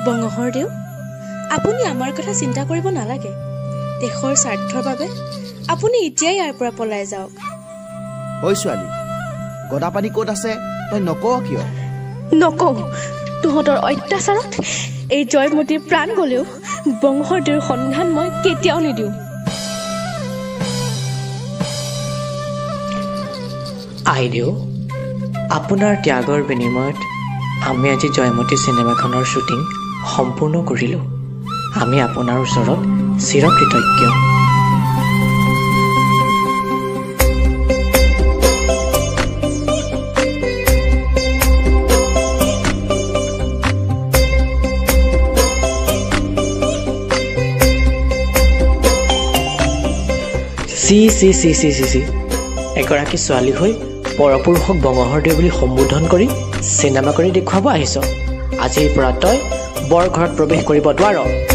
বংগহৰদেউ আপুনি আমাৰ কথা চিন্তা কৰিব নালাগে দেশৰ স্বাৰ্থৰ বাবে আপুনি এতিয়াই ইয়াৰ পৰা পলাই যাওক ঐ ছোৱালী গদাপানী ক'ত আছে তই নকও কিয় নকও তোহতৰ অত্যাচাৰত এই জয়মতীৰ প্ৰাণ গলেও বংগহৰদেউৰ সন্ধান মই কেতিয়াও নিদিও আইদেউ আপোনাৰ ত্যাগৰ বিনিময়ত আমি আজি জয়মতী চিনেমাখনৰ শ্বুটিং সম্পূৰ্ণ কৰিলোঁ আমি আপোনাৰ ওচৰত চিৰকৃতজ্ঞ চি এগৰাকী ছোৱালী হৈ পৰপুৰুষক বংগহৰদেউ বুলি সম্বোধন কৰি চিনেমা কৰি দেখুৱাব আহিছ আজিৰ পৰা তই বৰ ঘৰত প্ৰৱেশ কৰিব নোৱাৰ